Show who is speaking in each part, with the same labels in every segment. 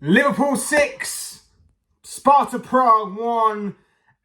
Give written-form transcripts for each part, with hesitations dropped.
Speaker 1: Liverpool 6, Sparta Prague 1.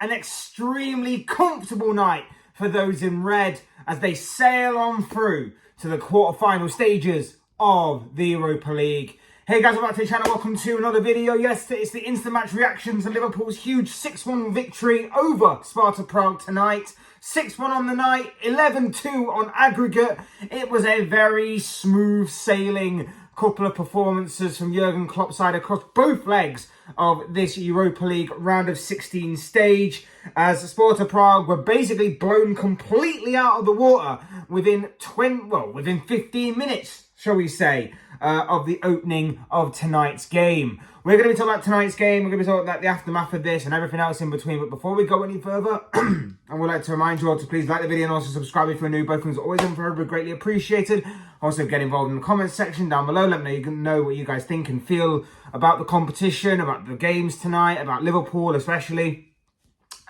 Speaker 1: An extremely comfortable night for those in red as they sail on through to the quarter-final stages of the Europa League. Hey guys, welcome back to the channel. Welcome to another video. Yes, it's the instant match reactions to Liverpool's huge 6-1 victory over Sparta Prague tonight. 6-1 on the night, 11-2 on aggregate. It was a very smooth sailing couple of performances from Jurgen Klopp's side across both legs of this Europa League round of 16 stage, as Sparta Prague were basically blown completely out of the water within 15 minutes, shall we say, of the opening of tonight's game. We're going to be talking about tonight's game. We're going to be talking about the aftermath of this and everything else in between. But before we go any further, I would like to remind you all to please like the video and also subscribe if you're new. Both things are always and forever greatly appreciated. Also, get involved in the comments section down below. Let me know what you guys think and feel about the competition, about the games tonight, about Liverpool especially.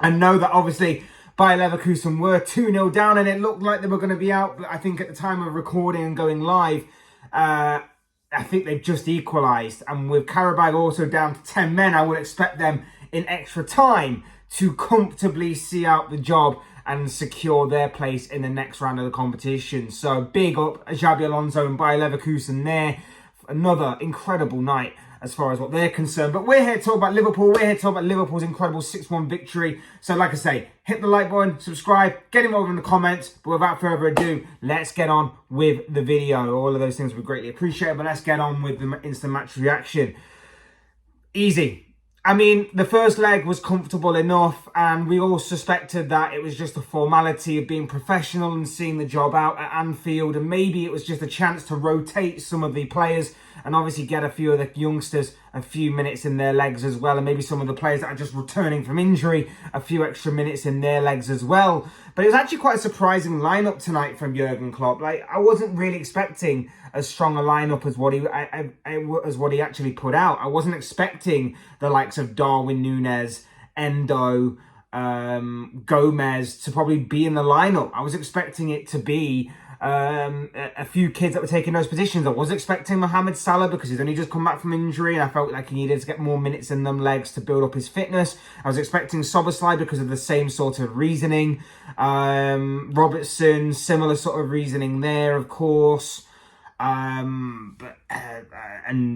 Speaker 1: And know that obviously Bayer Leverkusen were 2-0 down and it looked like they were going to be out. But I think at the time of recording and going live, I think they've just equalised. And with Karabag also down to 10 men, I would expect them in extra time to comfortably see out the job and secure their place in the next round of the competition. So big up Xabi Alonso and Bayer Leverkusen there. Another incredible night as far as what they're concerned. But we're here to talk about Liverpool. We're here to talk about Liverpool's incredible 6-1 victory. So like I say, hit the like button, subscribe, get involved in the comments. But without further ado, let's get on with the video. All of those things we greatly appreciate. But let's get on with the instant match reaction. Easy. I mean, the first leg was comfortable enough, and we all suspected that it was just a formality of being professional and seeing the job out at Anfield, and maybe it was just a chance to rotate some of the players and obviously get a few of the youngsters a few minutes in their legs as well, and maybe some of the players that are just returning from injury a few extra minutes in their legs as well. But it was actually quite a surprising lineup tonight from Jurgen Klopp. Like, I wasn't really expecting as strong a lineup as what he actually put out. I wasn't expecting the likes of Darwin Núñez, Endo, Gomez to probably be in the lineup. I was expecting it to be a few kids that were taking those positions. I was expecting Mohamed Salah because he's only just come back from injury and I felt like he needed to get more minutes in them legs to build up his fitness. I was expecting Szoboszlai because of the same sort of reasoning. Robertson, similar sort of reasoning there, of course. And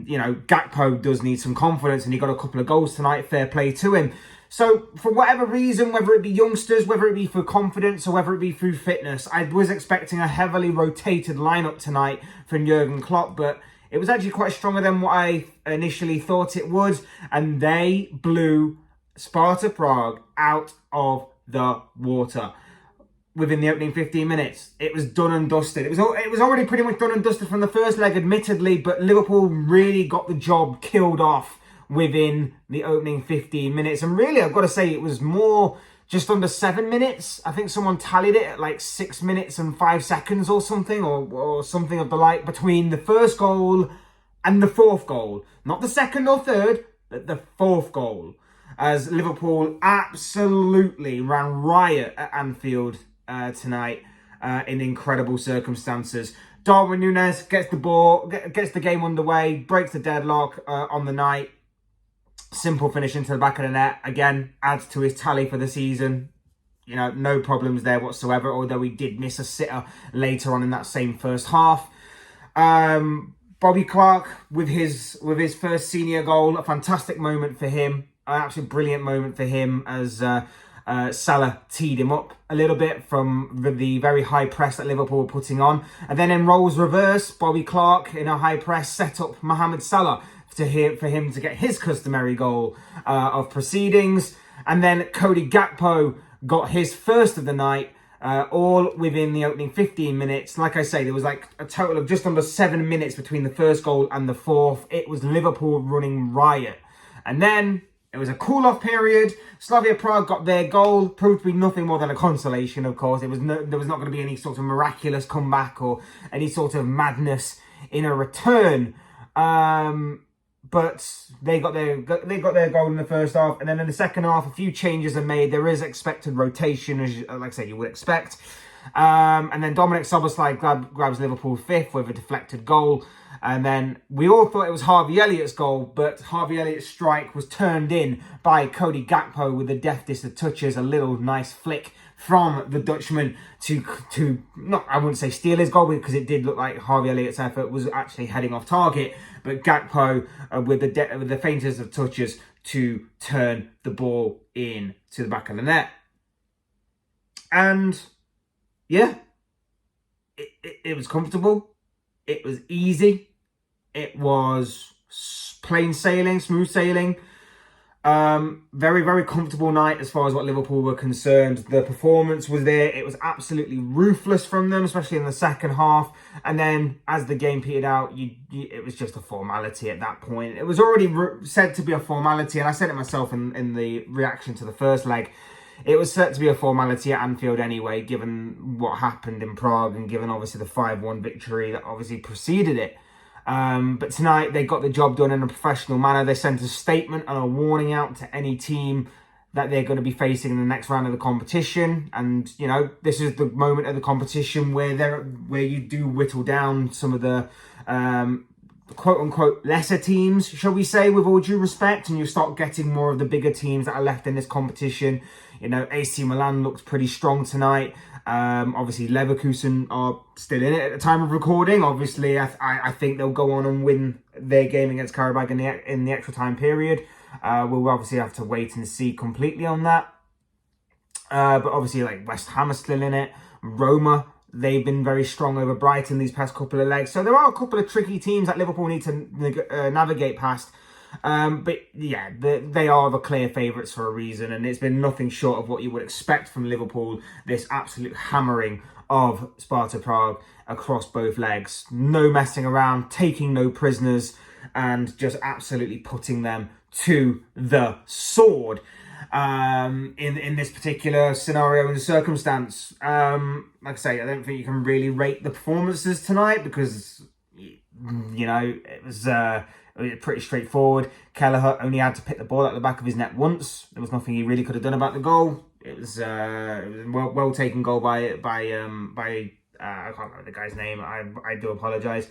Speaker 1: you know, Gakpo does need some confidence and he got a couple of goals tonight, fair play to him. So for whatever reason, whether it be youngsters, whether it be for confidence or whether it be through fitness, I was expecting a heavily rotated lineup tonight from Jurgen Klopp, but it was actually quite stronger than what I initially thought it would, and they blew Sparta Prague out of the water within the opening 15 minutes. It was done and dusted. It was already pretty much done and dusted from the first leg, admittedly, but Liverpool really got the job killed off within the opening 15 minutes. And really, I've got to say, it was more just under 7 minutes. I think someone tallied it at like 6 minutes and 5 seconds or something, or something of the like, between the first goal and the fourth goal. Not the second or third, but the fourth goal. As Liverpool absolutely ran riot at Anfield tonight in incredible circumstances. Darwin Núñez gets the ball, gets the game underway, breaks the deadlock on the night. Simple finish into the back of the net. Again, adds to his tally for the season. You know, no problems there whatsoever, although he did miss a sitter later on in that same first half. Bobby Clark with his first senior goal, a fantastic moment for him. An absolutely brilliant moment for him as Salah teed him up a little bit from the very high press that Liverpool were putting on. And then in roles reverse, Bobby Clark in a high press set up Mohamed Salah for him to get his customary goal of proceedings. And then Cody Gakpo got his first of the night, all within the opening 15 minutes. Like I say, there was like a total of just under 7 minutes between the first goal and the fourth. It was Liverpool running riot. And then it was a cool-off period. Slavia Prague got their goal. Proved to be nothing more than a consolation, of course. There was not going to be any sort of miraculous comeback or any sort of madness in a return. But they got their goal in the first half, and then in the second half, a few changes are made. There is expected rotation, as like I said, you would expect. And then Dominic Szoboszlai grabs Liverpool fifth with a deflected goal. And then we all thought it was Harvey Elliott's goal, but Harvey Elliott's strike was turned in by Cody Gakpo with the deftest of touches, a little nice flick from the Dutchman to not, I wouldn't say steal his goal, because it did look like Harvey Elliott's effort was actually heading off target, but Gakpo with the faintest of touches to turn the ball in to the back of the net. And yeah, it was comfortable. It was easy. It was plain sailing, smooth sailing. Very, very comfortable night as far as what Liverpool were concerned. The performance was there. It was absolutely ruthless from them, especially in the second half. And then as the game petered out, it was just a formality at that point. It was already said to be a formality, and I said it myself in the reaction to the first leg. It was set to be a formality at Anfield anyway, given what happened in Prague and given obviously the 5-1 victory that obviously preceded it. But tonight they got the job done in a professional manner. They sent a statement and a warning out to any team that they're going to be facing in the next round of the competition. And, you know, this is the moment of the competition where you do whittle down some of the quote-unquote lesser teams, shall we say, with all due respect, and you start getting more of the bigger teams that are left in this competition. You know, AC Milan looked pretty strong tonight. Obviously, Leverkusen are still in it at the time of recording. Obviously, I think they'll go on and win their game against Karabakh in the extra time period. We'll obviously have to wait and see completely on that. But obviously, like, West Ham are still in it. Roma, they've been very strong over Brighton these past couple of legs. So there are a couple of tricky teams that Liverpool need to navigate past. But yeah, they are the clear favourites for a reason, and it's been nothing short of what you would expect from Liverpool. This absolute hammering of Sparta Prague across both legs. No messing around, taking no prisoners, and just absolutely putting them to the sword. In this particular scenario and circumstance, like I say, I don't think you can really rate the performances tonight because, you know, it was pretty straightforward. Kelleher only had to pick the ball at the back of his net once. There was nothing he really could have done about the goal. It was a well taken goal by I can't remember the guy's name. I do apologise.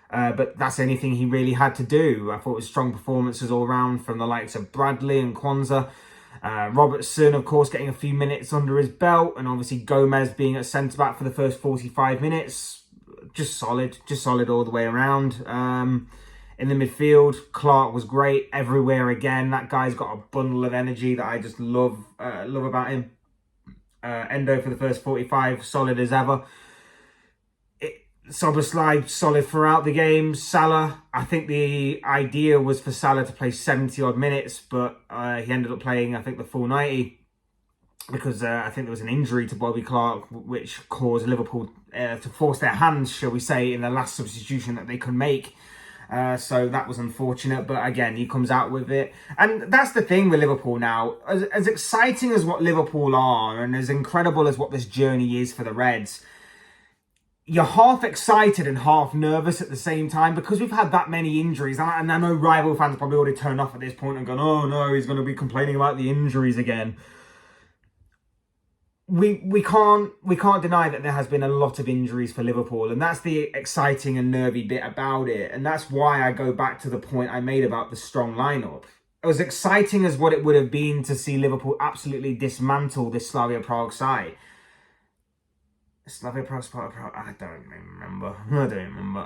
Speaker 1: But that's anything he really had to do. I thought it was strong performances all round from the likes of Bradley and Kwanzaa. Robertson, of course, getting a few minutes under his belt, and obviously Gomez being at centre-back for the first 45 minutes. Just solid all the way around. In the midfield, Clark was great everywhere again. That guy's got a bundle of energy that I just love about him. Endo for the first 45, solid as ever. Szoboszlai solid throughout the game. Salah, I think the idea was for Salah to play 70 odd minutes, but he ended up playing, I think, the full 90 because I think there was an injury to Bobby Clark, which caused Liverpool to force their hands, shall we say, in the last substitution that they could make. So that was unfortunate, but again, he comes out with it. And that's the thing with Liverpool now. As exciting as what Liverpool are, and as incredible as what this journey is for the Reds, you're half excited and half nervous at the same time because we've had that many injuries. And I know rival fans probably already turned off at this point and gone, oh no, he's going to be complaining about the injuries again. We can't deny that there has been a lot of injuries for Liverpool, and that's the exciting and nervy bit about it. And that's why I go back to the point I made about the strong lineup. As exciting as what it would have been to see Liverpool absolutely dismantle this Slavia Prague side. Slavia Prague, Sparta Prague, I don't remember.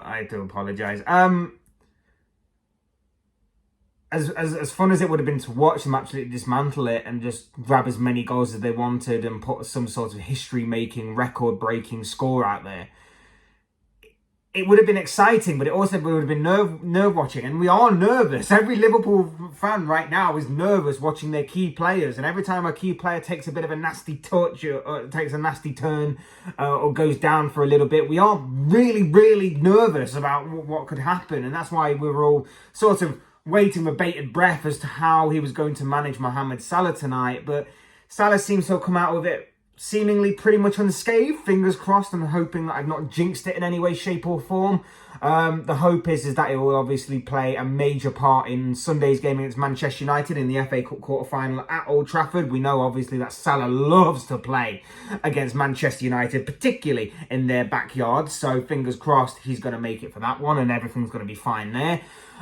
Speaker 1: I do apologise. As fun as it would have been to watch them absolutely dismantle it and just grab as many goals as they wanted and put some sort of history-making, record-breaking score out there, it would have been exciting, but it also would have been nerve-watching. And we are nervous. Every Liverpool fan right now is nervous watching their key players. And every time a key player takes a bit of a nasty touch or takes a nasty turn or goes down for a little bit, we are really, really nervous about what could happen. And that's why we were all sort of waiting with bated breath as to how he was going to manage Mohamed Salah tonight. But Salah seems to have come out with it seemingly pretty much unscathed. Fingers crossed. I'm hoping that I've not jinxed it in any way, shape or form. The hope is that it will obviously play a major part in Sunday's game against Manchester United in the FA Cup quarter-final at Old Trafford. We know obviously that Salah loves to play against Manchester United, particularly in their backyard. So fingers crossed he's going to make it for that one and everything's going to be fine there.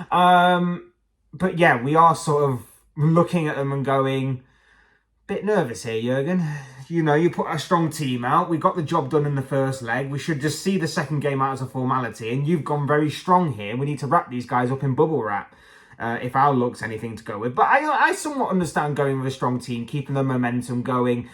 Speaker 1: But yeah, we are sort of looking at them and going, bit nervous here, Jurgen. You know, you put a strong team out. We got the job done in the first leg. We should just see the second game out as a formality. And you've gone very strong here. We need to wrap these guys up in bubble wrap. If our luck's anything to go with. But I somewhat understand going with a strong team, keeping the momentum going,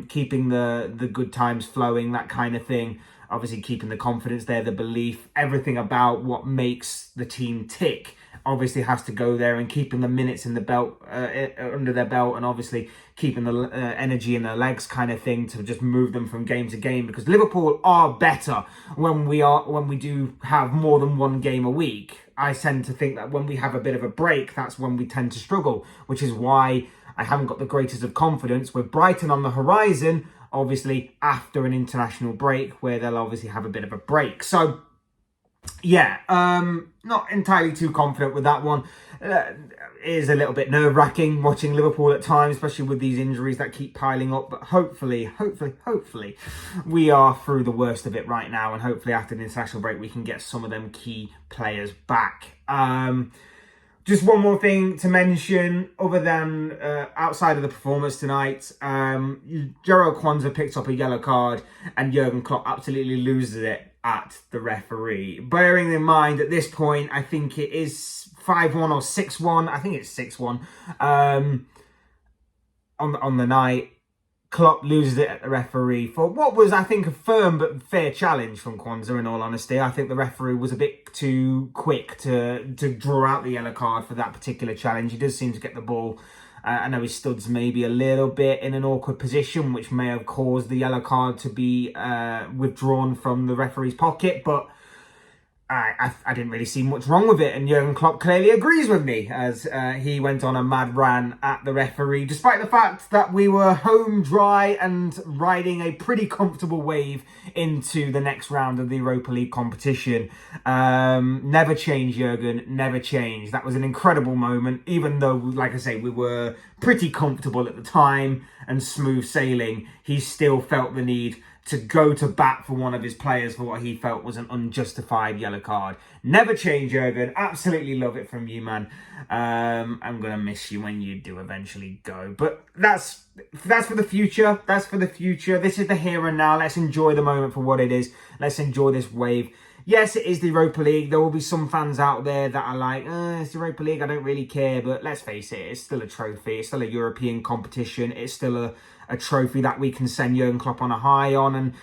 Speaker 1: keeping the good times flowing, that kind of thing. Obviously keeping the confidence there, the belief, everything about what makes the team tick obviously has to go there, and keeping the minutes in the belt under their belt, and obviously keeping the energy in their legs, kind of thing, to just move them from game to game. Because Liverpool are better when we do have more than one game a week. I tend to think that when we have a bit of a break, that's when we tend to struggle, which is why I haven't got the greatest of confidence with Brighton on the horizon, obviously after an international break, where they'll obviously have a bit of a break. So yeah, not entirely too confident with that one. It is a little bit nerve-wracking watching Liverpool at times, especially with these injuries that keep piling up. But hopefully, we are through the worst of it right now. And hopefully after the international break, we can get some of them key players back. Just one more thing to mention, other than outside of the performance tonight, Jarell Quansah picked up a yellow card and Jurgen Klopp absolutely loses it at the referee. Bearing in mind at this point, I think it is 5-1 or 6-1. I think it's 6-1 on the night. Klopp loses it at the referee for what was, I think, a firm but fair challenge from Quansah, in all honesty. I think the referee was a bit too quick to draw out the yellow card for that particular challenge. He does seem to get the ball. I know he studs maybe a little bit in an awkward position, which may have caused the yellow card to be withdrawn from the referee's pocket, but I didn't really see much wrong with it, and Jurgen Klopp clearly agrees with me, as he went on a mad rant at the referee, despite the fact that we were home dry and riding a pretty comfortable wave into the next round of the Europa League competition. Never change, Jurgen, never change. That was an incredible moment, even though, like I say, we were pretty comfortable at the time and smooth sailing. He still felt the need to go to bat for one of his players for what he felt was an unjustified yellow card. Never change, Jurgen. Absolutely love it from you, man. I'm going to miss you when you do eventually go. But that's for the future. That's for the future. This is the here and now. Let's enjoy the moment for what it is. Let's enjoy this wave. Yes, it is the Europa League. There will be some fans out there that are like, it's the Europa League, I don't really care. But let's face it, it's still a trophy. It's still a European competition. It's still a trophy that we can send Jurgen Klopp on a high on.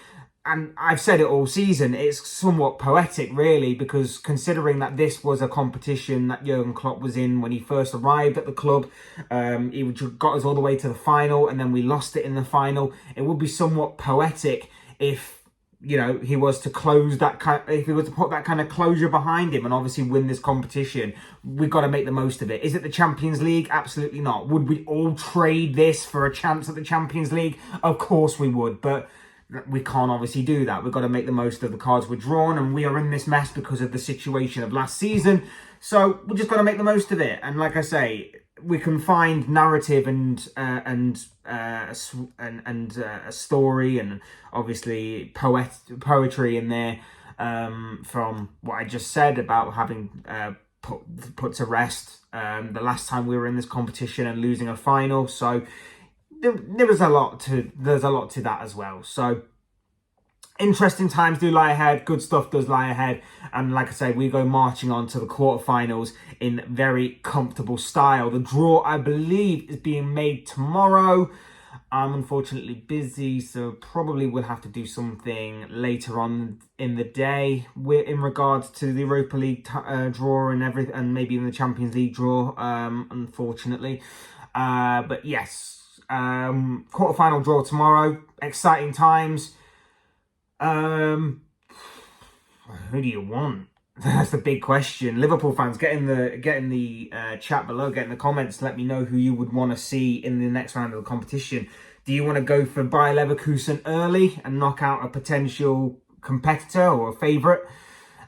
Speaker 1: And I've said it all season, it's somewhat poetic, really, because considering that this was a competition that Jurgen Klopp was in when he first arrived at the club, he got us all the way to the final, and then we lost it in the final. It would be somewhat poetic if, you know, he was to close that if he was to put that kind of closure behind him and obviously win this competition. We've got to make the most of it. Is it the Champions League? Absolutely not. Would we all trade this for a chance at the Champions League? Of course we would, but we can't obviously do that. We've got to make the most of the cards we're drawn, and we are in this mess because of the situation of last season. So we just got to make the most of it. And like I say, we can find narrative and a story and obviously poetry in there from what I just said about having put to rest the last time we were in this competition and losing a final. So there's a lot to that as well. So interesting times do lie ahead. Good stuff does lie ahead. And like I say, we go marching on to the quarterfinals in very comfortable style. The draw, I believe, is being made tomorrow. I'm unfortunately busy, so probably will have to do something later on in the day in regards to the Europa League draw and everything, and maybe even the Champions League draw, unfortunately. But yes, quarterfinal draw tomorrow. Exciting times. Who do you want? That's the big question. Liverpool fans, get in the chat below, get in the comments, let me know who you would want to see in the next round of the competition. Do you want to go for Bayer Leverkusen early and knock out a potential competitor or a favourite,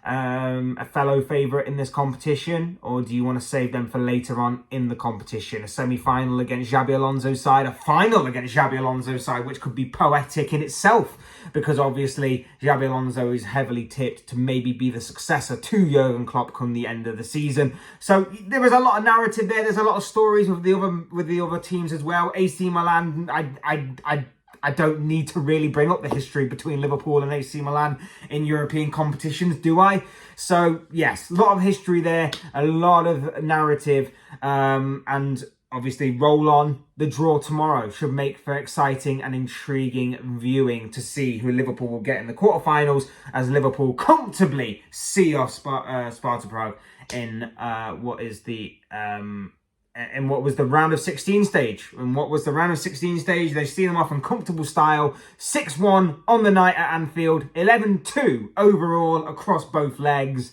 Speaker 1: a fellow favourite in this competition? Or do you want to save them for later on in the competition? A semi-final against Xabi Alonso's side, a final against Xabi Alonso's side, which could be poetic in itself, because obviously Xabi Alonso is heavily tipped to maybe be the successor to Jurgen Klopp come the end of the season. So there is a lot of narrative there. There's a lot of stories with the other teams as well. AC Milan, I don't need to really bring up the history between Liverpool and AC Milan in European competitions, do I? So, yes, a lot of history there, a lot of narrative, and obviously roll on. The draw tomorrow should make for exciting and intriguing viewing to see who Liverpool will get in the quarterfinals, as Liverpool comfortably see off Sparta Prague in what was the round of 16 stage. And what was the round of 16 stage? They've seen them off in comfortable style. 6-1 on the night at Anfield. 11-2 overall across both legs.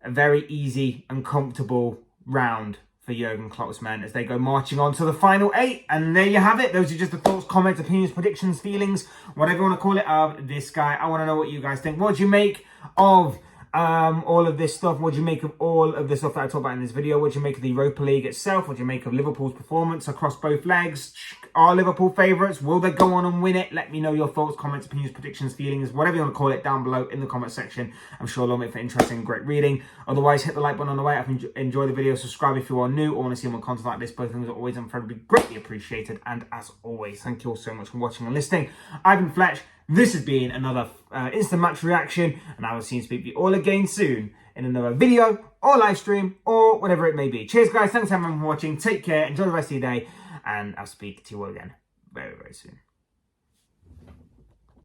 Speaker 1: A very easy and comfortable round for Jurgen Klopp's men as they go marching on to the final 8. And there you have it. Those are just the thoughts, comments, opinions, predictions, feelings, whatever you want to call it, of this guy. I want to know what you guys think. What do you make of all of this stuff? What do you make of all of the stuff that I talked about in this video? What do you make of the Europa League itself? What do you make of Liverpool's performance across both legs? Are Liverpool favourites? Will they go on and win it? Let me know your thoughts, comments, opinions, predictions, feelings, whatever you want to call it, down below in the comment section. I'm sure they'll make for interesting and great reading. Otherwise, hit the like button on the way up. Enjoy the video. Subscribe if you are new or want to see more content like this. Both things are always incredibly greatly appreciated. And as always, thank you all so much for watching and listening. I've been Fletch. This has been another instant match reaction, and I will see you speak to you all again soon in another video or live stream or whatever it may be. Cheers, guys. Thanks everyone for watching. Take care. Enjoy the rest of your day, and I'll speak to you all again very, very soon.